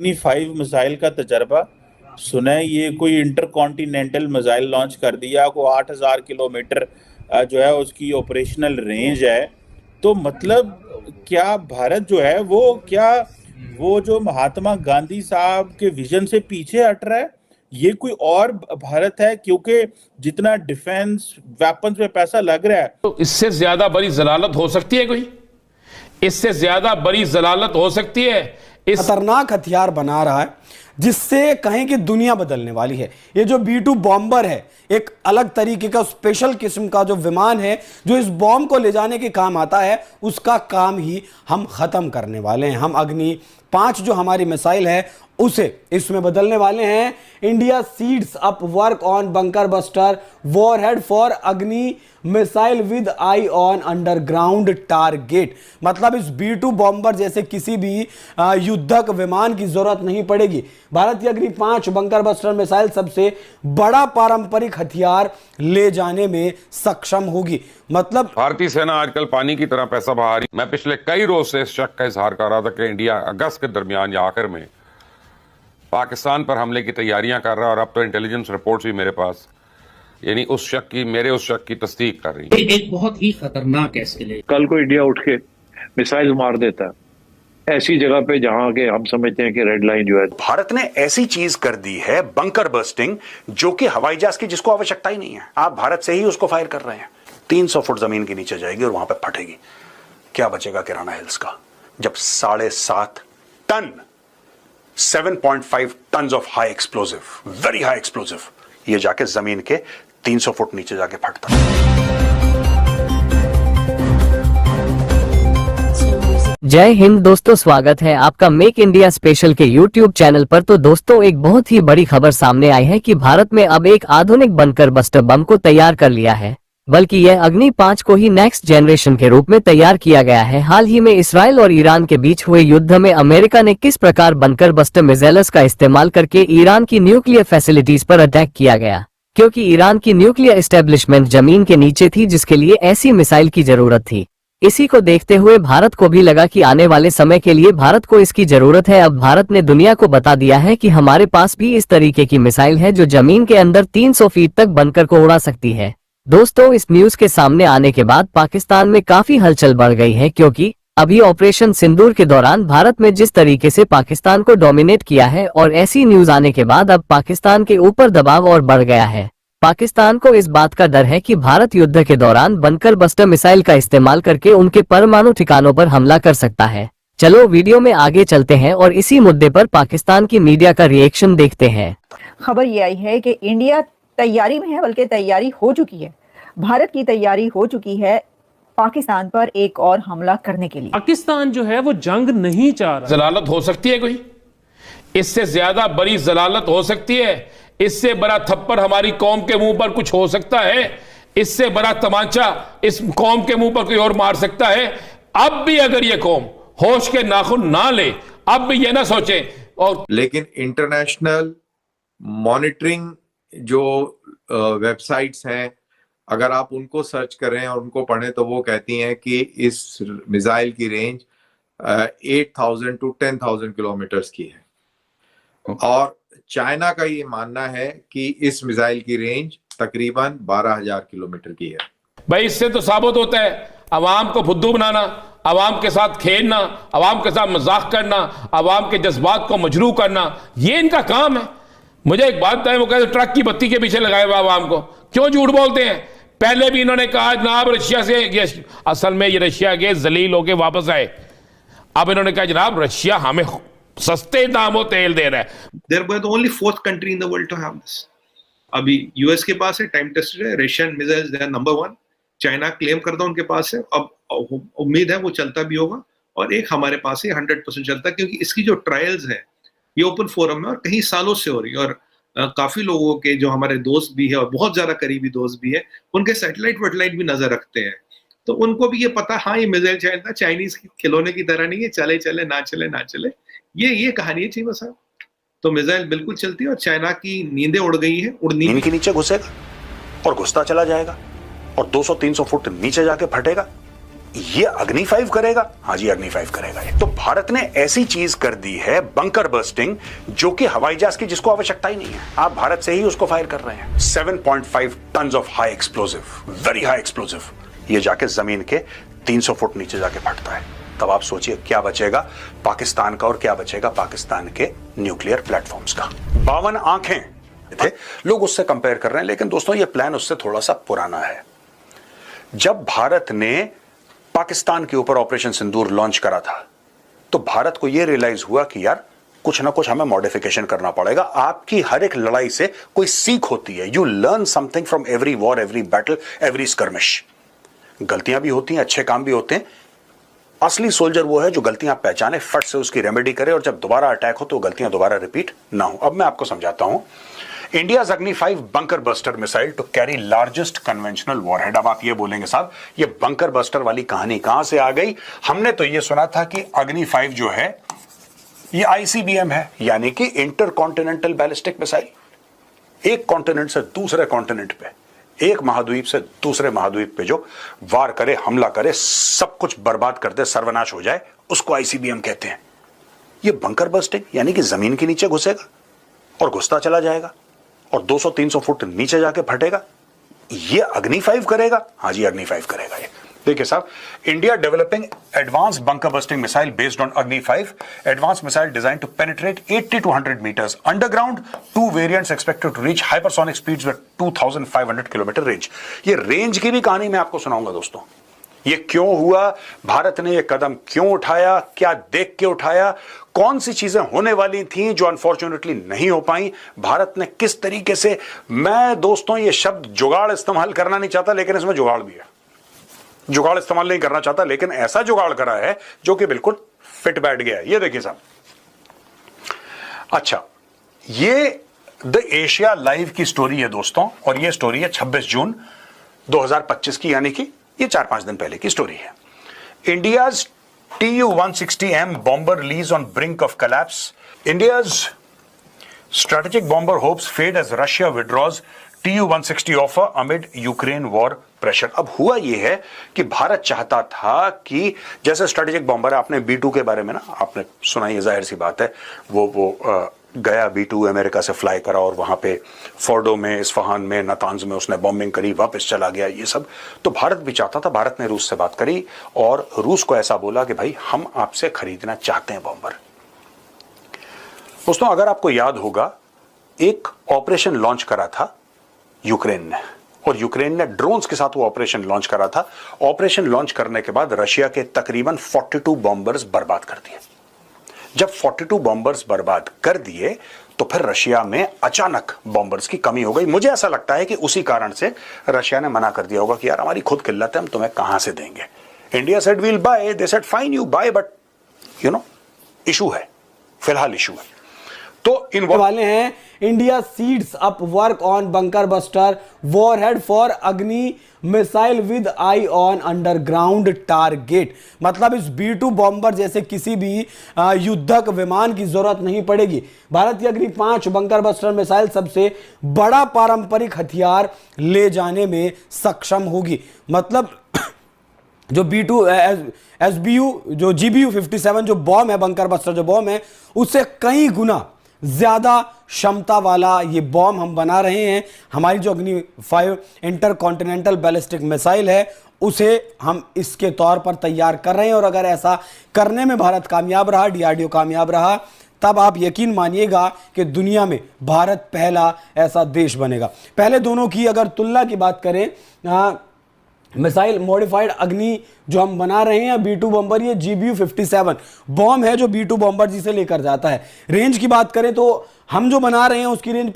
5 missile का तजर्बा सुना है। ये कोई इंटरकॉन्टिनेंटल मिसाइल लॉन्च कर दिया को 8000 किलोमीटर जो है उसकी ऑपरेशनल रेंज है। तो मतलब क्या भारत जो है वो क्या वो जो महात्मा गांधी साहब के विजन से पीछे हट रहा है? ये कोई और भारत है? क्योंकि जितना डिफेंस वेपन्स पे पैसा लग रहा है, तो इससे ज्यादा बड़ी जलालत हो सकती है कोई? इससे ज्यादा बड़ी जलालत हो सकती है? इस खतरनाक हथियार बना रहा है जिससे कहें कि दुनिया बदलने वाली है। ये जो B-2 बॉम्बर है, एक अलग तरीके का स्पेशल किस्म का जो विमान है जो इस बॉम्ब को ले जाने के काम आता है, उसका काम ही हम खत्म करने वाले हैं। हम अग्नि 5 जो हमारी मिसाइल है उसे इसमें बदलने वाले हैं। India speeds up work on bunker buster warhead for Agni missile with eye on underground target. मतलब इस B-2 बॉम्बर जैसे किसी भी युद्धक विमान की जरूरत नहीं पड़ेगी। भारत की अग्नि 5 बंकर बस्टर मिसाइल सबसे बड़ा पारंपरिक हथियार ले जाने में सक्षम होगी। मतलब भारतीय सेना आजकल पानी की तरह पैसा बहा रही। मैं पिछले कई रोज से इस शक का इजहार कर रहा था कि इंडिया अगस्त के दरमियान या आखिर में पाकिस्तान पर हमले की तैयारियां कर रहा है, और अब तो इंटेलिजेंस रिपोर्ट्स भी मेरे पास यानी उस शक की तस्दीक कर रही है। एक बहुत ही खतरनाक एस्केलेशन। कल को इंडिया उठ के मिसाइल मार देता है ऐसी जगह पे जहां के हम समझते हैं कि रेड लाइन जो है। भारत ने ऐसी चीज कर दी है बंकर बस्टिंग, जो कि हवाई जहाज की जिसको आवश्यकता ही नहीं है, आप भारत से ही उसको फायर कर रहे हैं। 300 फुट जमीन के नीचे जाएगी और वहां पे फटेगी। क्या बचेगा किराना हिल्स का, जब 7.5 ton 7.5 ton of high explosive, very high explosive, ये जाके जमीन के 300 फुट नीचे जाके फटता है। जय हिंद दोस्तों, स्वागत है आपका मेक इंडिया स्पेशल के यूट्यूब चैनल पर। तो दोस्तों, एक बहुत ही बड़ी खबर सामने आई है कि भारत में अब एक आधुनिक बंकर बस्टर बम को तैयार कर लिया है, बल्कि यह अग्नि 5 को ही नेक्स्ट जनरेशन के रूप में तैयार किया गया है। हाल ही में इसराइल और ईरान के बीच हुए युद्ध में अमेरिका ने किस प्रकार बंकर बस्टर मिसाइल्स का इस्तेमाल करके ईरान की न्यूक्लियर फैसिलिटीज पर अटैक किया गया, क्योंकि ईरान की न्यूक्लियर एस्टेब्लिशमेंट जमीन के नीचे थी, जिसके लिए ऐसी मिसाइल की जरूरत थी। इसी को देखते हुए भारत को भी लगा कि आने वाले समय के लिए भारत को इसकी जरूरत है। अब भारत ने दुनिया को बता दिया है कि हमारे पास भी इस तरीके की मिसाइल है जो जमीन के अंदर 300 फीट तक बंकर को उड़ा सकती है। दोस्तों, इस न्यूज के सामने आने के बाद पाकिस्तान में काफी हलचल बढ़ गई है, क्योंकि अभी ऑपरेशन सिंदूर के दौरान भारत में जिस तरीके से पाकिस्तान को डोमिनेट किया है, और ऐसी न्यूज आने के बाद अब पाकिस्तान के ऊपर दबाव और बढ़ गया है। पाकिस्तान को इस बात का डर है कि भारत युद्ध के दौरान बंकर बस्टर मिसाइल का इस्तेमाल करके उनके परमाणु ठिकानों पर हमला कर सकता है। चलो वीडियो में आगे चलते हैं और इसी मुद्दे पर पाकिस्तान की मीडिया का रिएक्शन देखते हैं। खबर ये आई है कि इंडिया तैयारी में है, बल्कि तैयारी हो चुकी है। भारत की तैयारी हो चुकी है पाकिस्तान पर एक और हमला करने के लिए। पाकिस्तान जो है वो जंग नहीं चाह रहा। जलालत हो सकती है कोई? इससे ज्यादा बड़ी जलालत हो सकती है? इससे बड़ा थप्पड़ हमारी कौम के मुंह पर कुछ हो सकता है? इससे बड़ा तमाचा इस कौम के मुंह पर कोई और मार सकता है? अब भी अगर ये कौम होश के नाखून ना ले, अब भी ये ना सोचे। और लेकिन इंटरनेशनल मॉनिटरिंग जो वेबसाइट्स हैं, अगर आप उनको सर्च करें और उनको पढ़ें तो वो कहती हैं कि इस मिसाइल की रेंज 8,000 to 10,000 किलोमीटर्स की है। और चाइना का ये मानना है कि इस मिसाइल की रेंज तकरीबन 12,000 किलोमीटर की है। भाई, इससे तो साबित होता है अवाम को फुद्दू बनाना, अवाम के साथ खेलना, अवाम के साथ मजाक करना, अवाम के जज्बात को मजरू करना, ये इनका काम है। मुझे एक बात है, वो कहते ट्रक की बत्ती के पीछे लगाए हुए अवाम को क्यों झूठ बोलते हैं? पहले भी इन्होंने कहा जनाब रशिया से, ये असल में ये रशिया के जलील होके वापस आए। अब इन्होंने कहा जनाब रशिया हमें सस्ते दामों तेल दे रहा है। They were the only fourth country in the world to have this. अभी यूएस के पास है, टाइम टेस्टेड है, Russian missiles they are number 1। China claim करता उनके पास है, अब उम्मीद है वो चलता भी होगा, और एक हमारे पास है 100% चलता, क्योंकि इसकी जो ट्रायल्स है ये ओपन फोरम में और कई सालों से हो रही है। और काफी लोगों के जो हमारे दोस्त भी है और बहुत ज्यादा करीबी दोस्त भी है, उनके सैटेलाइट वेटेलाइट भी नजर रखते हैं, तो उनको भी ये पता, हाँ ये मिसाइल चलता चाइनीज खिलौने की तरह नहीं है, चले चले ना चले ना चले, ये कहानी है चीमा साहब। तो मिसाइल बिल्कुल चलती है और चाइना की नींदें उड़ गई है, नींद के नीचे घुसेगा और घुसता चला जाएगा और 200-300 फुट नीचे जाके फटेगा। ये अग्नि 5 करेगा? हाँ जी, अग्नि 5 करेगा ये। तो भारत ने ऐसी चीज कर दी है बंकर बस्टिंग, जो कि हवाई जहाज की जिसको आवश्यकता ही नहीं है, आप भारत से ही उसको फायर कर रहे हैं। 7.5 ton of high explosive, very high explosive, ये जाके जमीन के 300 फुट नीचे जाके फटता है। तब आप सोचिए क्या बचेगा पाकिस्तान का और क्या बचेगा पाकिस्तान के न्यूक्लियर प्लेटफॉर्म्स का। 52 आंखें थे, लोग उससे कंपेयर कर रहे हैं, लेकिन दोस्तों ये प्लान उससे थोड़ा सा पुराना है। जब भारत ने पाकिस्तान के ऊपर ऑपरेशन सिंदूर लॉन्च करा था, तो भारत को यह रियलाइज हुआ कि यार कुछ ना कुछ हमें मॉडिफिकेशन करना पड़ेगा। आपकी हर एक लड़ाई से कोई सीख होती है। You learn something from every war, every battle, every skirmish. गलतियां भी होती हैं, अच्छे काम भी होते हैं। असली सोल्जर वो है जो गलतियां पहचाने, फट से उसकी रेमेडी करे, और जब दोबारा अटैक हो तो गलतियां दोबारा रिपीट ना हो। अब मैं आपको समझाता हूं। India's Agni 5 bunker buster missile to carry largest conventional warhead. अब आप ये बोलेंगे साहब ये बंकर बस्टर वाली कहानी कहां से आ गई? हमने तो ये सुना था कि अग्नि 5 जो है ये ICBM है, यानी कि इंटर कॉन्टिनेंटल बैलिस्टिक मिसाइल। एक कॉन्टिनेंट से दूसरे कॉन्टिनेंट पे, एक महाद्वीप से दूसरे महाद्वीप पे जो वार करे, हमला करे, सब कुछ बर्बाद कर दे, सर्वनाश हो जाए, उसको ICBM कहते हैं। ये बंकर बस्टिंग यानी कि जमीन के नीचे घुसेगा और घुसता चला जाएगा और 200-300 फुट नीचे जाके फटेगा। ये अग्नि 5 करेगा? हाँ जी, अग्नि 5 करेगा ये। देखिए साहब, India developing advance bunker busting missile based on Agni 5, advance missile design to penetrate 80 to 100 meters underground. 2 variants expected to reach hypersonic speeds with 2500 kilometre range. ये रेंज की भी कहानी मैं आपको सुनाऊंगा दोस्तों। ये क्यों हुआ, भारत ने ये कदम क्यों उठाया, क्या देख के उठाया, कौन सी चीजें होने वाली थी जो अनफॉर्चुनेटली नहीं हो पाई, भारत ने किस तरीके से। मैं दोस्तों ये शब्द जुगाड़ इस्तेमाल करना नहीं चाहता, लेकिन इसमें जुगाड़ भी है। जुगाड़ इस्तेमाल नहीं करना चाहता, लेकिन ऐसा जुगाड़ करा है जो कि बिल्कुल फिट बैठ गया है। ये देखिए साहब, अच्छा ये द एशिया लाइव की स्टोरी है दोस्तों, और ये स्टोरी है 26 जून 2025 की, यानी कि ये 4-5 दिन पहले की स्टोरी है। India's Tu-160M bomber release on brink of collapse. India's strategic bomber hopes fade as Russia withdraws Tu-160 offer amid Ukraine war pressure. अब हुआ ये है कि भारत चाहता था कि जैसे स्ट्रेटेजिक बॉम्बर, आपने B2 के बारे में ना आपने सुना, ये जाहिर सी बात है, वो गया B2 अमेरिका से फ्लाई करा और वहां पे फोर्डो में, इस्फहान में, नातांज में उसने बॉम्बिंग करी, वापस चला गया, ये सब। तो भारत भी चाहता था। भारत ने रूस से बात करी और रूस को ऐसा बोला कि भाई हम आपसे खरीदना चाहते हैं बॉम्बर। दोस्तों अगर आपको याद होगा, एक ऑपरेशन लॉन्च करा था यूक्रेन ने, और यूक्रेन ने ड्रोन्स के साथ वो ऑपरेशन लॉन्च करा था। ऑपरेशन लॉन्च करने के बाद रशिया के तकरीबन 42 बॉम्बर्स बर्बाद कर दिए। जब 42 बॉम्बर्स बर्बाद कर दिए तो फिर रशिया में अचानक बॉम्बर्स की कमी हो गई। मुझे ऐसा लगता है कि उसी कारण से रशिया ने मना कर दिया होगा कि यार हमारी खुद किल्लत है, हम तुम्हें कहां से देंगे। India said will buy, they said fine you buy, but you know issue है, फिलहाल इशू है। तो इन वाले हैं India speeds up work on bunker buster warhead for Agni missile with eye on underground target. मतलब इस B2 बॉम्बर जैसे किसी भी युद्धक विमान की जरूरत नहीं पड़ेगी। भारत की अग्नि 5 बंकर बस्टर मिसाइल सबसे बड़ा पारंपरिक हथियार ले जाने में सक्षम होगी। मतलब जो B2 SBU जो GBU-57 जो बॉम्ब है, बंकर बस्टर जो बॉम्ब है, उससे कई गुना ज्यादा क्षमता वाला ये बॉम्ब हम बना रहे हैं। हमारी जो अग्नि 5 इंटर कॉन्टिनेंटल बैलिस्टिक मिसाइल है, उसे हम इसके तौर पर तैयार कर रहे हैं। और अगर ऐसा करने में भारत कामयाब रहा, DRDO कामयाब रहा, तब आप यकीन मानिएगा कि दुनिया में भारत पहला ऐसा देश बनेगा। पहले दोनों की अगर तुलना की बात करें, मिसाइल मॉडिफाइड अग्नि जो हम बना रहे हैं B2 बॉम्बर, ये GBU-57 बॉम्ब है जो B2 बॉम्बर जी से लेकर जाता है। रेंज की बात करें तो हम जो बना रहे हैं उसकी रेंज